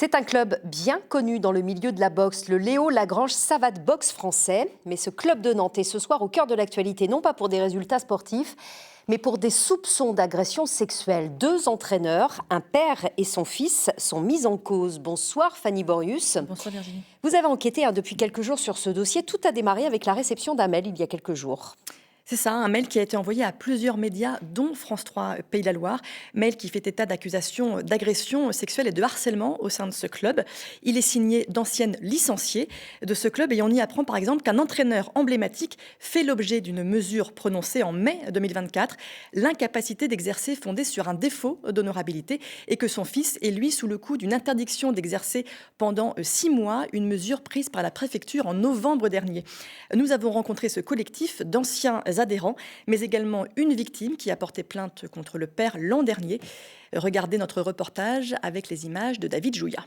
C'est un club bien connu dans le milieu de la boxe, le Léo Lagrange Savate Boxe français. Mais ce club de Nantes est ce soir au cœur de l'actualité, non pas pour des résultats sportifs, mais pour des soupçons d'agression sexuelle. 2 entraîneurs, un père et son fils, sont mis en cause. Bonsoir Fanny Borius. Bonsoir Virginie. Vous avez enquêté depuis quelques jours sur ce dossier. Tout a démarré avec la réception d'un mail il y a quelques jours. C'est ça, un mail qui a été envoyé à plusieurs médias, dont France 3 Pays de la Loire. Mail qui fait état d'accusations d'agression sexuelle et de harcèlement au sein de ce club. Il est signé d'anciennes licenciées de ce club et on y apprend par exemple qu'un entraîneur emblématique fait l'objet d'une mesure prononcée en mai 2024, l'incapacité d'exercer fondée sur un défaut d'honorabilité et que son fils est lui sous le coup d'une interdiction d'exercer pendant 6 mois, une mesure prise par la préfecture en novembre dernier. Nous avons rencontré ce collectif d'anciens adhérents, mais également une victime qui a porté plainte contre le père l'an dernier. Regardez notre reportage avec les images de David Jouya.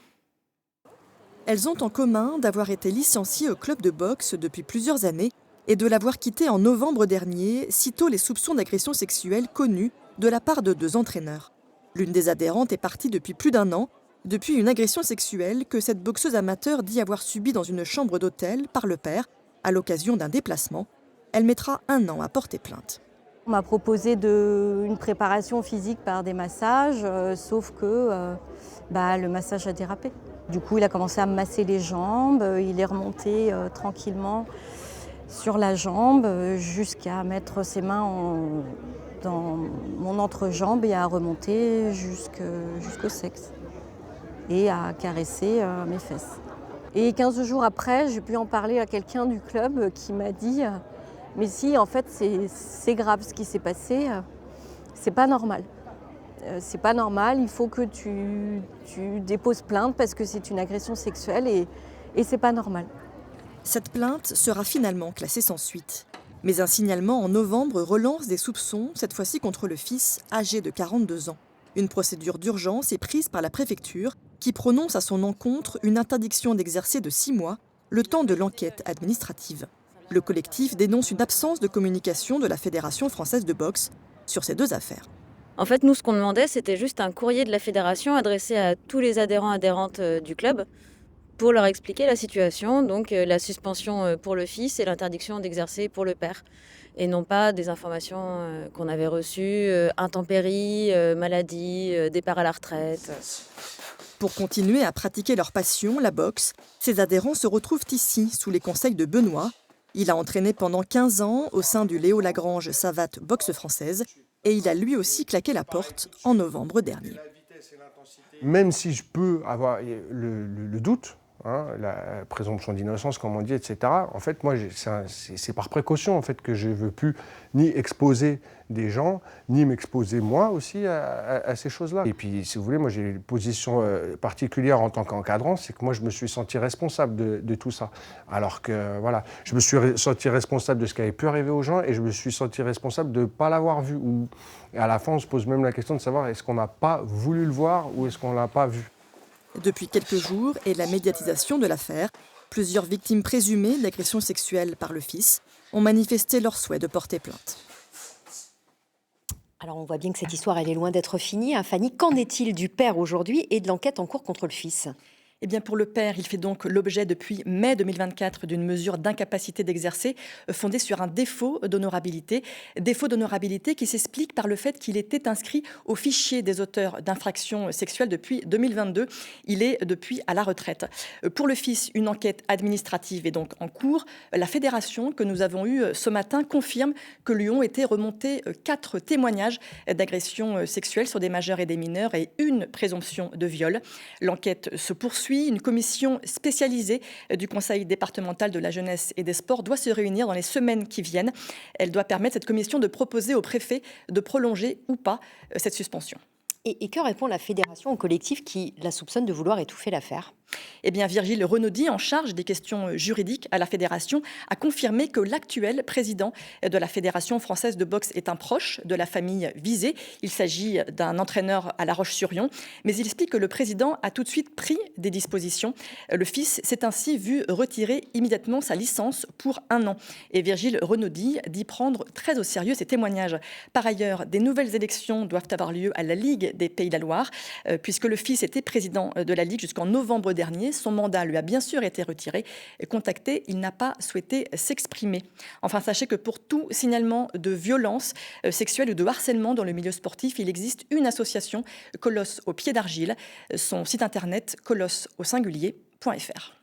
Elles ont en commun d'avoir été licenciées au club de boxe depuis plusieurs années et de l'avoir quitté en novembre dernier, sitôt les soupçons d'agression sexuelle connus de la part de 2 entraîneurs. L'une des adhérentes est partie depuis plus d'1 an, depuis une agression sexuelle que cette boxeuse amateur dit avoir subie dans une chambre d'hôtel par le père à l'occasion d'un déplacement. Elle mettra 1 an à porter plainte. On m'a proposé une préparation physique par des massages, sauf que le massage a dérapé. Du coup, il a commencé à me masser les jambes, il est remonté tranquillement sur la jambe jusqu'à mettre ses mains dans mon entrejambe et à remonter jusqu'au sexe et à caresser mes fesses. Et 15 jours après, j'ai pu en parler à quelqu'un du club qui m'a dit « Mais si, en fait, c'est grave ce qui s'est passé, c'est pas normal. C'est pas normal, il faut que tu déposes plainte parce que c'est une agression sexuelle et c'est pas normal. » Cette plainte sera finalement classée sans suite. Mais un signalement en novembre relance des soupçons, cette fois-ci contre le fils, âgé de 42 ans. Une procédure d'urgence est prise par la préfecture qui prononce à son encontre une interdiction d'exercer de 6 mois, le temps de l'enquête administrative. Le collectif dénonce une absence de communication de la Fédération française de boxe sur ces 2 affaires. En fait, nous, ce qu'on demandait, c'était juste un courrier de la fédération adressé à tous les adhérents-adhérentes du club pour leur expliquer la situation, donc la suspension pour le fils et l'interdiction d'exercer pour le père. Et non pas des informations qu'on avait reçues, intempéries, maladies, départ à la retraite. Pour continuer à pratiquer leur passion, la boxe, ces adhérents se retrouvent ici, sous les conseils de Benoît. Il a entraîné pendant 15 ans au sein du Léo Lagrange Savate Boxe française et il a lui aussi claqué la porte en novembre dernier. Même si je peux avoir le doute, la présomption d'innocence, comme on dit, etc., en fait, moi, c'est par précaution en fait, que je ne veux plus ni exposer des gens, ni m'exposer moi aussi à ces choses-là. Et puis, si vous voulez, moi, j'ai une position particulière en tant qu'encadrant, c'est que moi, je me suis senti responsable de tout ça. Alors que, voilà, je me suis senti responsable de ce qui avait pu arriver aux gens et je me suis senti responsable de ne pas l'avoir vu. Et à la fin, on se pose même la question de savoir est-ce qu'on n'a pas voulu le voir ou est-ce qu'on ne l'a pas vu. Depuis quelques jours et la médiatisation de l'affaire, plusieurs victimes présumées d'agression sexuelle par le fils ont manifesté leur souhait de porter plainte. Alors on voit bien que cette histoire elle est loin d'être finie. Fanny, qu'en est-il du père aujourd'hui et de l'enquête en cours contre le fils ? Eh bien, pour le père, il fait donc l'objet depuis mai 2024 d'une mesure d'incapacité d'exercer fondée sur un défaut d'honorabilité. Défaut d'honorabilité qui s'explique par le fait qu'il était inscrit au fichier des auteurs d'infractions sexuelles depuis 2022. Il est depuis à la retraite. Pour le fils, une enquête administrative est donc en cours. La fédération que nous avons eue ce matin confirme que lui ont été remontés 4 témoignages d'agressions sexuelles sur des majeurs et des mineurs et une présomption de viol. L'enquête se poursuit. Une commission spécialisée du Conseil départemental de la jeunesse et des sports doit se réunir dans les semaines qui viennent. Elle doit permettre, cette commission, de proposer au préfet de prolonger ou pas cette suspension. Et que répond la fédération au collectif qui la soupçonne de vouloir étouffer l'affaire ? Eh bien, Virgile Renaudy, en charge des questions juridiques à la fédération, a confirmé que l'actuel président de la Fédération française de boxe est un proche de la famille visée. Il s'agit d'un entraîneur à La Roche-sur-Yon, mais il explique que le président a tout de suite pris des dispositions. Le fils s'est ainsi vu retirer immédiatement sa licence pour 1 an. Et Virgile Renaudy dit prendre très au sérieux ces témoignages. Par ailleurs, des nouvelles élections doivent avoir lieu à la Ligue des Pays de la Loire, puisque le fils était président de la Ligue jusqu'en novembre dernier. Son mandat lui a bien sûr été retiré. Contacté, il n'a pas souhaité s'exprimer. Enfin, sachez que pour tout signalement de violence sexuelle ou de harcèlement dans le milieu sportif, il existe une association, Colosse au pied d'argile. Son site internet, colosse au singulier.fr.